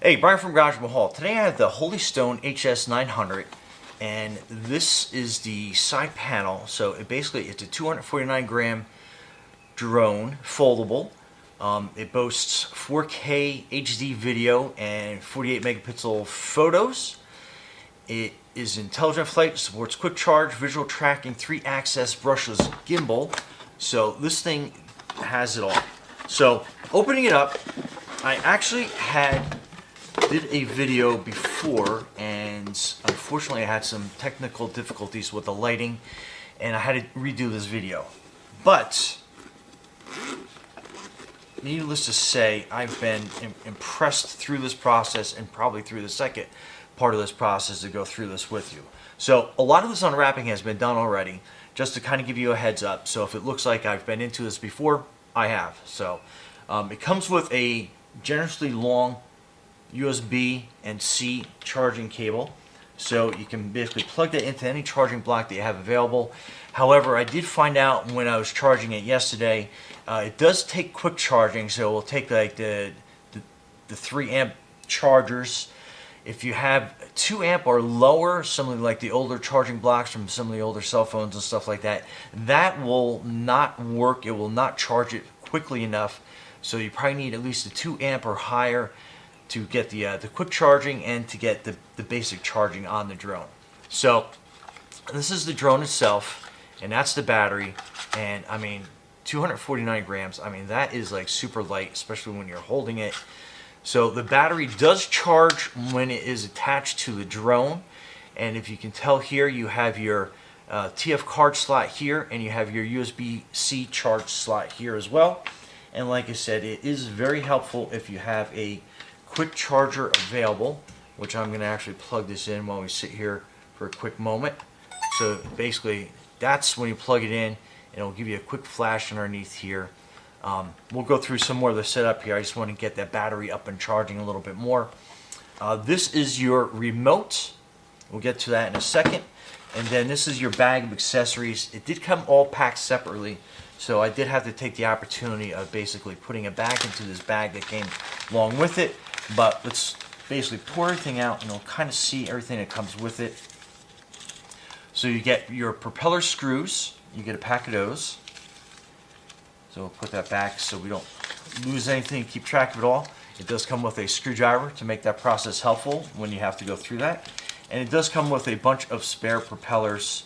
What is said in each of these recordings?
Hey, Brian from Garage Mahal. Today I have the HolyStone HS900, and this is the side panel. So it's a 249 gram drone, foldable. It boasts 4K HD video and 48 megapixel photos. It is intelligent flight, supports quick charge, visual tracking, 3-axis brushless gimbal. So this thing has it all. So opening it up, I actually did a video before, and unfortunately I had some technical difficulties with the lighting and I had to redo this video. But needless to say, I've been impressed through this process, and probably through the second part of this process to go through this with you. So a lot of this unwrapping has been done already, just to kind of give you a heads up. So if it looks like I've been into this before, I have. So it comes with a generously long USB and C charging cable, so you can basically plug that into any charging block that you have available. However, I did find out when I was charging it yesterday, it does take quick charging, so it will take like the 3 amp chargers. If you have 2 amp or lower, something like the older charging blocks from some of the older cell phones and stuff like that, that will not work. It will not charge it quickly enough. So you probably need at least a 2 amp or higher to get the quick charging and to get the basic charging on the drone. So this is the drone itself, and that's the battery. And I mean, 249 grams, I mean, that is like super light, especially when you're holding it. So the battery does charge when it is attached to the drone. And if you can tell here, you have your TF card slot here, and you have your USB-C charge slot here as well. And like I said, it is very helpful if you have a quick charger available, which I'm going to actually plug this in while we sit here for a quick moment. So basically, that's when you plug it in, and it'll give you a quick flash underneath here. We'll go through some more of the setup here. I just want to get that battery up and charging a little bit more. This is your remote. We'll get to that in a second. And then this is your bag of accessories. It did come all packed separately, so I did have to take the opportunity of basically putting it back into this bag that came along with it. But let's basically pour everything out, and you'll kind of see everything that comes with it. So you get your propeller screws. You get a pack of those. So we'll put that back so we don't lose anything, keep track of it all. It does come with a screwdriver to make that process helpful when you have to go through that. And it does come with a bunch of spare propellers.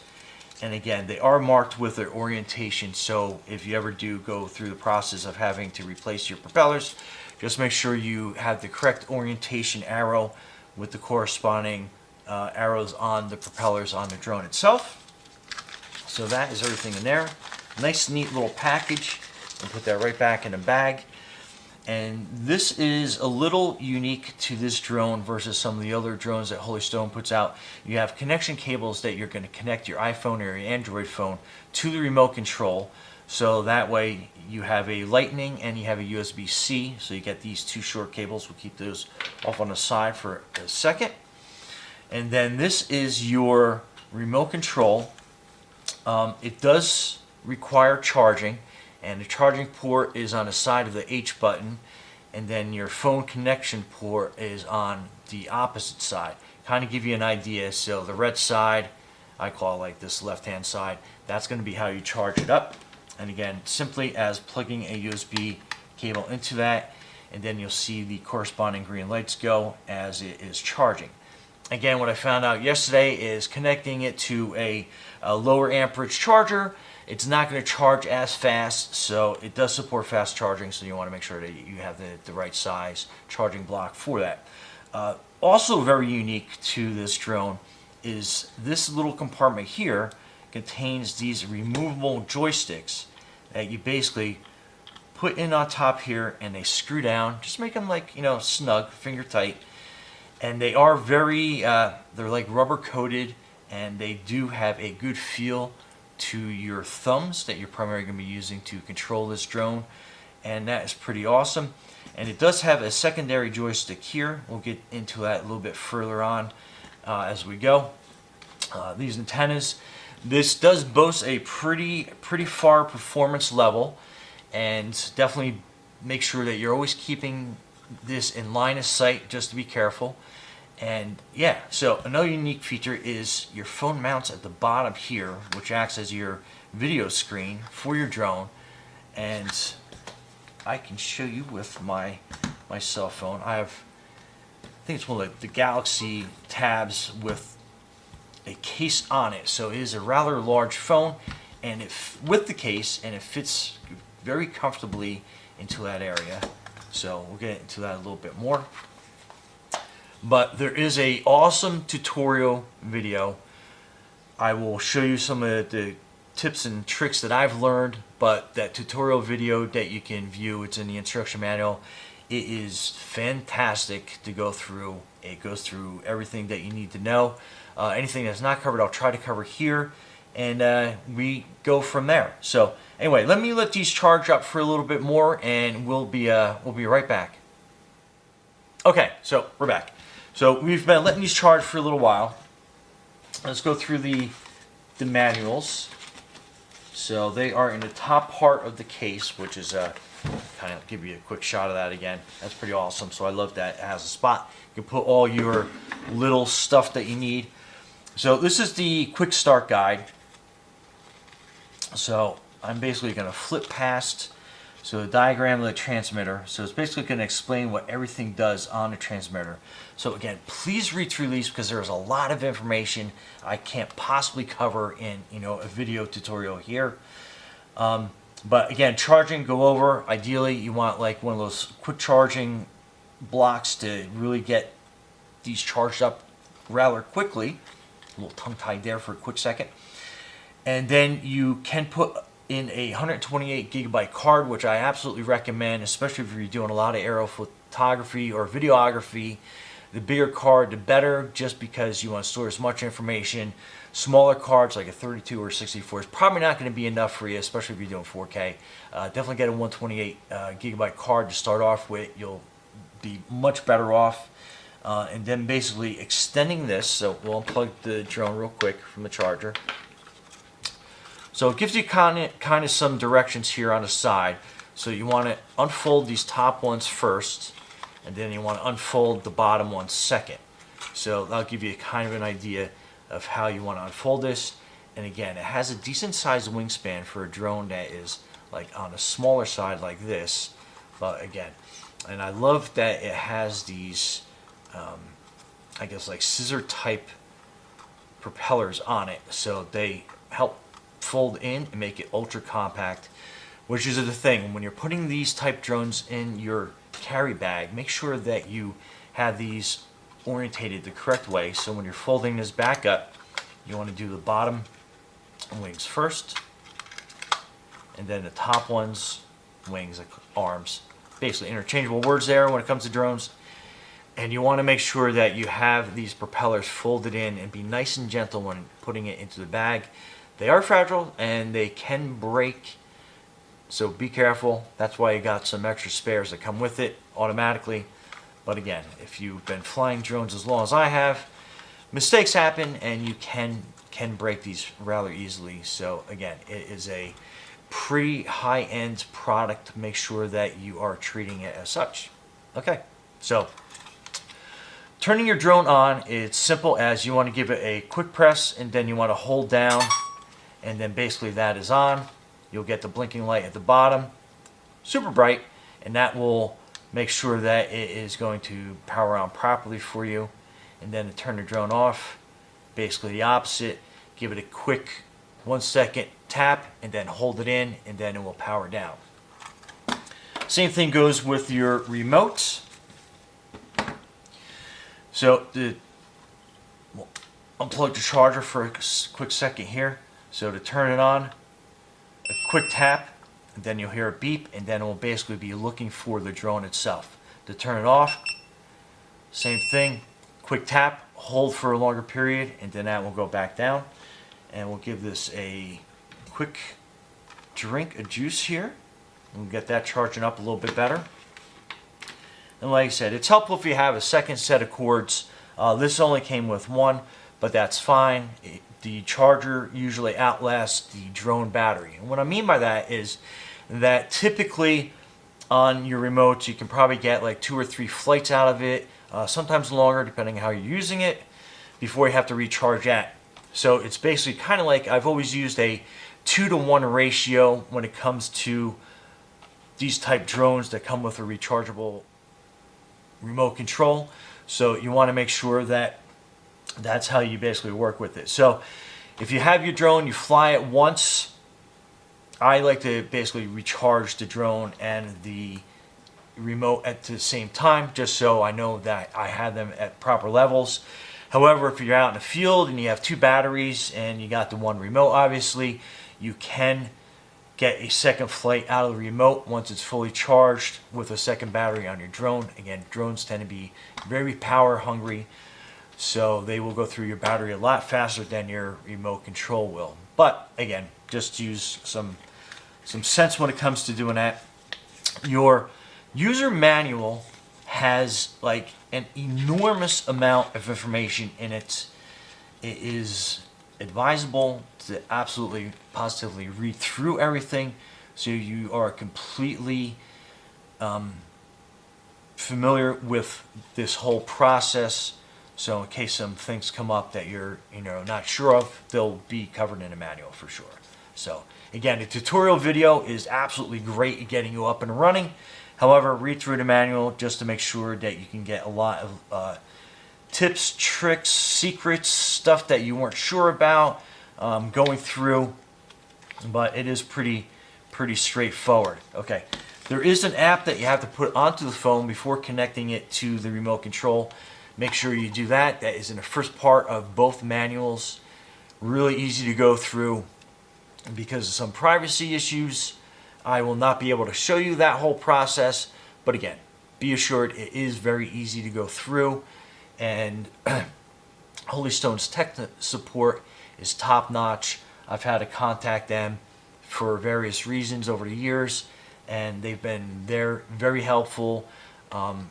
And again, they are marked with their orientation, so if you ever do go through the process of having to replace your propellers, just make sure you have the correct orientation arrow with the corresponding arrows on the propellers on the drone itself. So that is everything in there. Nice, neat little package. And put that right back in the bag. And this is a little unique to this drone versus some of the other drones that HolyStone puts out. You have connection cables that you're going to connect your iPhone or your Android phone to the remote control. So that way you have a Lightning and you have a USB-C. So you get these 2 short cables. We'll keep those off on the side for a second. And then this is your remote control. It does require charging. And the charging port is on the side of the H button, and then your phone connection port is on the opposite side. Kind of give you an idea. So the red side, I call it like this left-hand side, that's going to be how you charge it up. And again, simply as plugging a USB cable into that, and then you'll see the corresponding green lights go as it is charging. Again, what I found out yesterday is connecting it to a lower amperage charger, it's not going to charge as fast, so it does support fast charging, so you want to make sure that you have the right size charging block for that. Also very unique to this drone is this little compartment here contains these removable joysticks that you basically put in on top here, and they screw down. Just make them like, snug, finger tight. And they are they're like rubber coated, and they do have a good feel to your thumbs that you're primarily going to be using to control this drone, and that is pretty awesome. And it does have a secondary joystick here. We'll get into that a little bit further on as we go. These antennas, this does boast a pretty far performance level, and definitely make sure that you're always keeping this in line of sight just to be careful. And yeah, so another unique feature is your phone mounts at the bottom here, which acts as your video screen for your drone. And I can show you with my cell phone. I think it's one of the Galaxy tabs with a case on it. So it is a rather large phone, and with the case, and it fits very comfortably into that area. So we'll get into that a little bit more. But there is a awesome tutorial video. I will show you some of the tips and tricks that I've learned, but that tutorial video that you can view, it's in the instruction manual. It is fantastic to go through. It goes through everything that you need to know. Anything that's not covered, I'll try to cover here, and we go from there. So anyway, let these charge up for a little bit more, and we'll be right back. Okay, so we're back. So we've been letting these charge for a little while. Let's go through the manuals. So they are in the top part of the case, which is kind of give you a quick shot of that again. That's pretty awesome. So I love that it has a spot. You can put all your little stuff that you need. So this is the quick start guide. So I'm basically going to flip past. So the diagram of the transmitter. So it's basically going to explain what everything does on the transmitter. So again, please read through these because there's a lot of information I can't possibly cover in a video tutorial here. But again, charging, go over. Ideally, you want like one of those quick charging blocks to really get these charged up rather quickly. A little tongue-tied there for a quick second. And then you can put in a 128 gigabyte card, which I absolutely recommend, especially if you're doing a lot of aerial photography or videography. The bigger card, the better, just because you want to store as much information. Smaller cards, like a 32 or 64, is probably not going to be enough for you, especially if you're doing 4K. Definitely get a 128 gigabyte card to start off with. You'll be much better off. And then basically extending this, so we'll unplug the drone real quick from the charger. So it gives you kind of some directions here on the side. So you want to unfold these top ones first, and then you want to unfold the bottom ones second. So that'll give you kind of an idea of how you want to unfold this. And again, it has a decent sized wingspan for a drone that is like on the smaller side like this. But again, and I love that it has these, I guess like scissor type propellers on it. So they help fold in and make it ultra compact, which is the thing. When you're putting these type drones in your carry bag, make sure that you have these orientated the correct way. So when you're folding this back up, you want to do the bottom wings first, and then the top ones wings, like arms. Basically interchangeable words there when it comes to drones. And you want to make sure that you have these propellers folded in and be nice and gentle when putting it into the bag. They are fragile and they can break, so be careful. That's why you got some extra spares that come with it automatically. But again, if you've been flying drones as long as I have, mistakes happen and you can break these rather easily. So again, it is a pretty high-end product. Make sure that you are treating it as such. Okay, so turning your drone on, it's simple as you want to give it a quick press and then you want to hold down, and then basically that is on. You'll get the blinking light at the bottom, super bright, and that will make sure that it is going to power on properly for you. And then to turn the drone off, basically the opposite. Give it a quick 1 second tap and then hold it in, and then it will power down. Same thing goes with your remote. So we'll unplug the charger for a quick second here. So to turn it on, a quick tap, and then you'll hear a beep, and then it will basically be looking for the drone itself. To turn it off, same thing, quick tap, hold for a longer period, and then that will go back down. And we'll give this a quick drink of juice here. We'll get that charging up a little bit better. And like I said, it's helpful if you have a second set of cords. This only came with one, but that's fine. The charger usually outlasts the drone battery. And what I mean by that is that typically on your remote. You can probably get like 2 or 3 flights out of it, sometimes longer depending on how you're using it, before you have to recharge that. So it's basically kind of like, I've always used a 2-to-1 ratio when it comes to these type drones that come with a rechargeable remote control. So you want to make sure that that's how you basically work with it. So if you have your drone, you fly it once. I like to basically recharge the drone and the remote at the same time, just so I know that I have them at proper levels. However, if you're out in the field and you have 2 batteries and you got the 1 remote, obviously, you can get a second flight out of the remote once it's fully charged with a second battery on your drone. Again, drones tend to be very power hungry, so they will go through your battery a lot faster than your remote control will. But again, just use some sense when it comes to doing that. Your user manual has like an enormous amount of information in it. It is advisable to absolutely positively read through everything so you are completely familiar with this whole process. So in case some things come up that you're not sure of, they'll be covered in a manual for sure. So again, the tutorial video is absolutely great at getting you up and running. However, read through the manual just to make sure that you can get a lot of tips, tricks, secrets, stuff that you weren't sure about going through. But it is pretty straightforward. Okay, there is an app that you have to put onto the phone before connecting it to the remote control. Make sure you do that. That is in the first part of both manuals. Really easy to go through. Because of some privacy issues, I will not be able to show you that whole process. But again, be assured it is very easy to go through. And HolyStone's tech support is top notch. I've had to contact them for various reasons over the years, and they've been very helpful,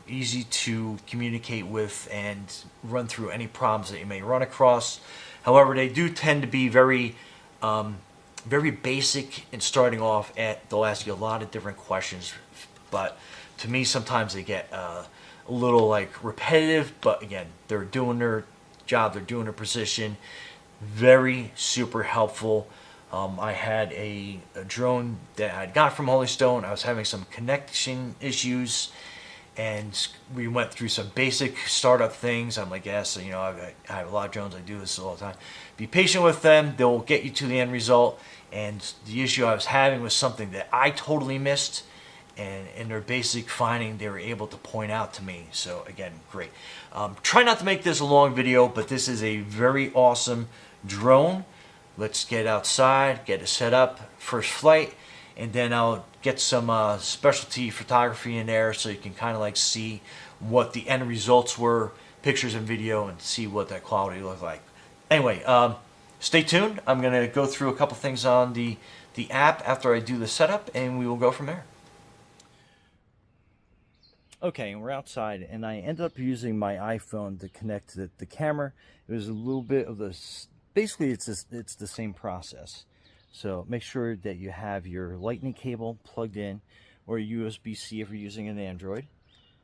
easy to communicate with and run through any problems that you may run across. However, they do tend to be very basic in starting off. They'll ask you a lot of different questions, but to me sometimes they get a little like repetitive. But again, they're doing their job, they're doing their position. Very super helpful. I had a drone that I got from HolyStone. I was having some connection issues, and we went through some basic startup things. I'm like, yes, I have a lot of drones. I do this all the time. Be patient with them. They'll get you to the end result. And the issue I was having was something that I totally missed, and in their basic finding, they were able to point out to me. So again, great. Try not to make this a long video, but this is a very awesome drone. Let's get outside, get it set up, first flight, and then I'll get some specialty photography in there so you can kind of like see what the end results were, pictures and video, and see what that quality looked like. Anyway, stay tuned. I'm going to go through a couple things on the app after I do the setup, and we will go from there. Okay, and we're outside, and I ended up using my iPhone to connect to the camera. It was a little bit of this. Basically, it's the same process. So make sure that you have your lightning cable plugged in, or USB-C if you're using an Android.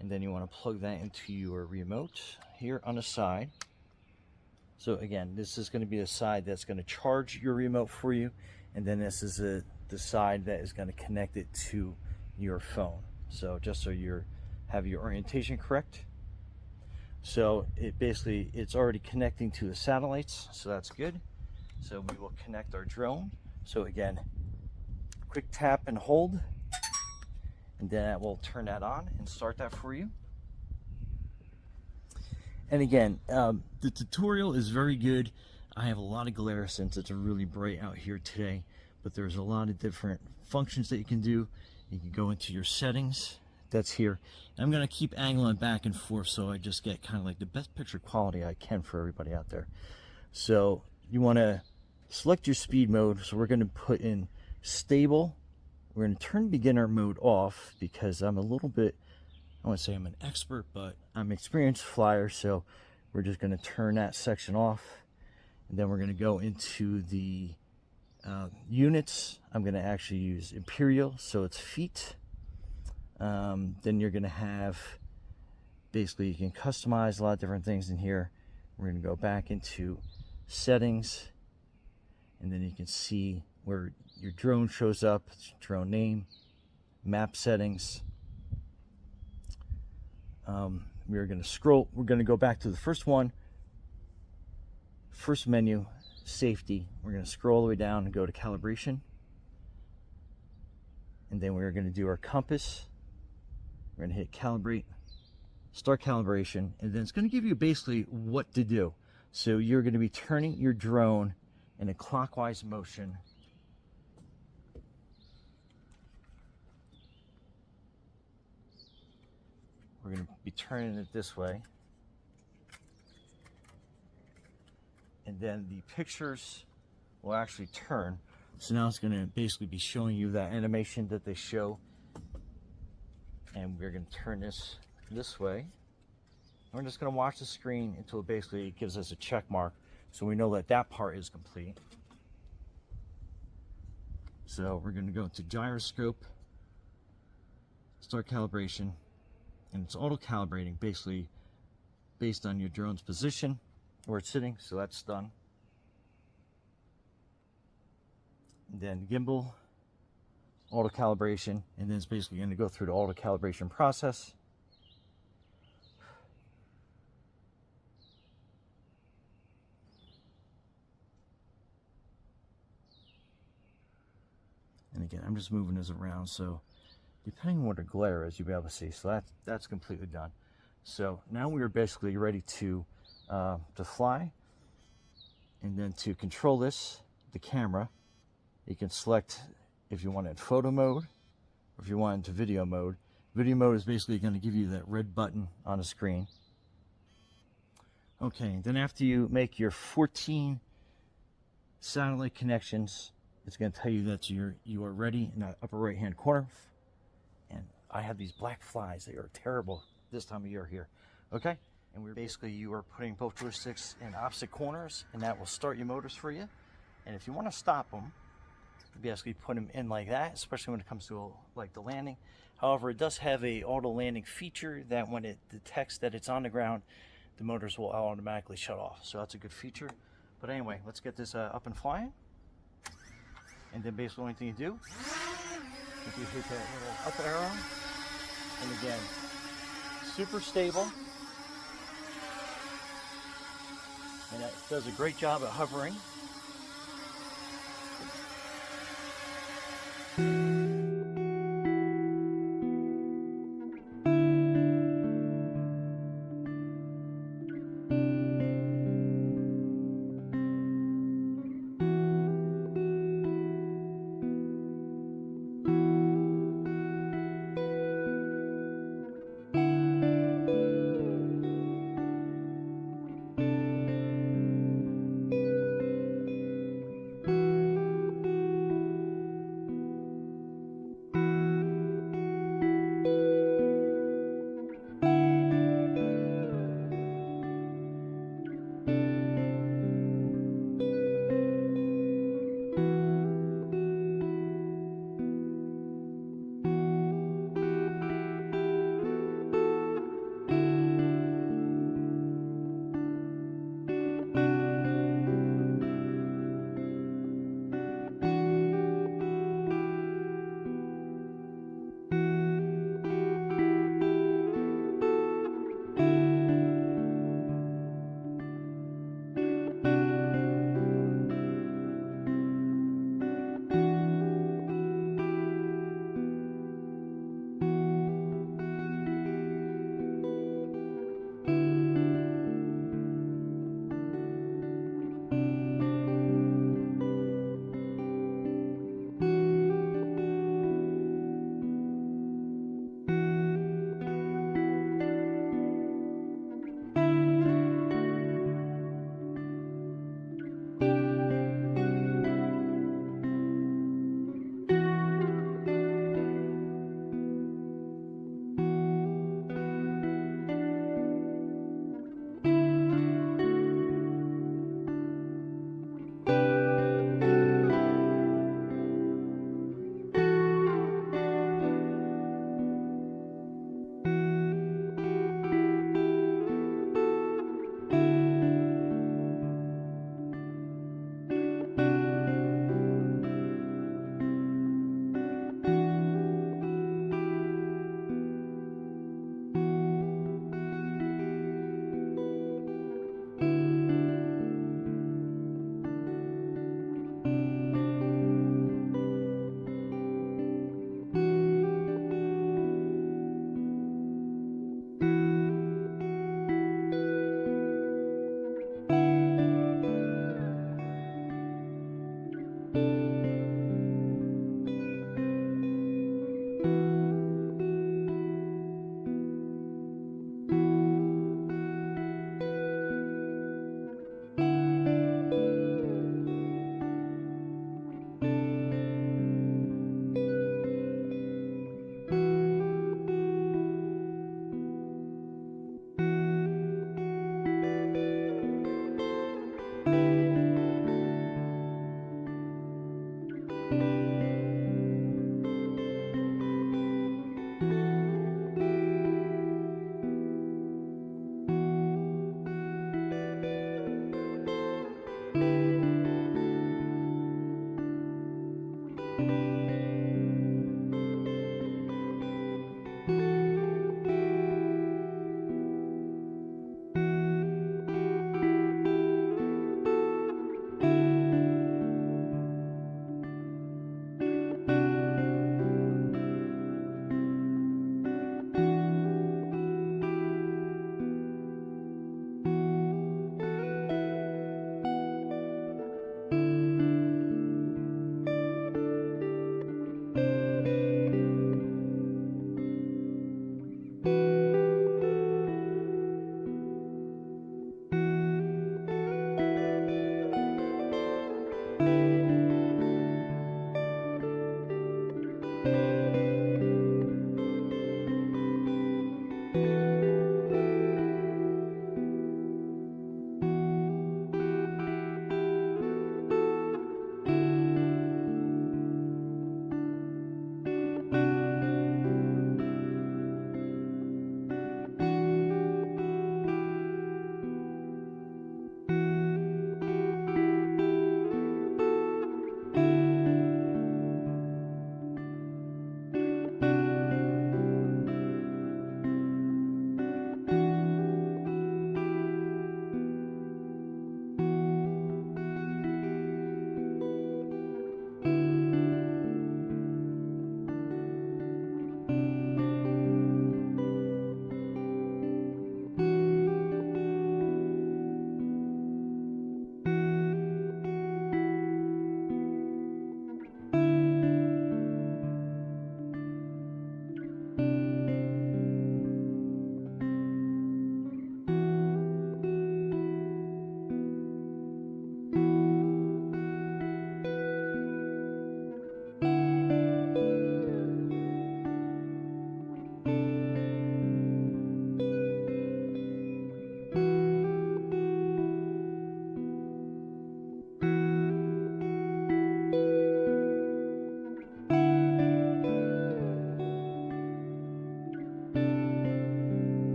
And then you want to plug that into your remote here on the side. So again, this is going to be the side that's going to charge your remote for you. And then this is the side that is going to connect it to your phone. So just so you have your orientation correct. So it's already connecting to the satellites, so that's good. So we will connect our drone. So again, quick tap and hold, and then that will turn that on and start that for you. And again, the tutorial is very good. I have a lot of glare since it's really bright out here today, but there's a lot of different functions that you can do. You can go into your settings. That's here. I'm going to keep angling back and forth so I just get kind of like the best picture quality I can for everybody out there. So you want to select your speed mode. So we're going to put in stable. We're going to turn beginner mode off because I'm a little bit, I want to say I'm an expert, but I'm an experienced flyer. So we're just going to turn that section off. And then we're going to go into the units. I'm going to actually use imperial, so it's feet. Then you're going to have, basically you can customize a lot of different things in here. We're going to go back into settings, and then you can see where your drone shows up, drone name, map settings. We're going to scroll, we're going to go back to the first one, first menu, safety. We're going to scroll all the way down and go to calibration. And then we're going to do our compass. We're going to hit calibrate, start calibration, and then it's going to give you basically what to do. So you're going to be turning your drone in a clockwise motion. We're going to be turning it this way. And then the pictures will actually turn. So now it's going to basically be showing you that animation that they show. And we're going to turn this way. And we're just going to watch the screen until it basically gives us a check mark, so we know that that part is complete. So we're going to go to gyroscope, start calibration, and it's auto calibrating basically based on your drone's position where it's sitting. So that's done. And then gimbal, auto calibration, and then it's basically going to go through the auto calibration process. And again, I'm just moving this around, so depending on what the glare is, you'll be able to see. So that's completely done. So now we are basically ready to fly. And then to control this, the camera, you can select if you want it in photo mode or if you want it into video mode. Video mode is basically going to give you that red button on the screen. Okay, then after you make your 14 satellite connections, it's going to tell you that you are ready in the upper right hand corner. And I have these black flies. They are terrible this time of year here. Okay, and you are putting both joysticks in opposite corners, and that will start your motors for you. And if you want to stop them, you basically put them in like that, especially when it comes to like the landing. However, it does have a auto landing feature that when it detects that it's on the ground, the motors will automatically shut off. So that's a good feature. But anyway, let's get this up and flying. And then basically the only thing you do is you hit that little up arrow. And again, super stable. And that does a great job at hovering.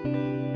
you.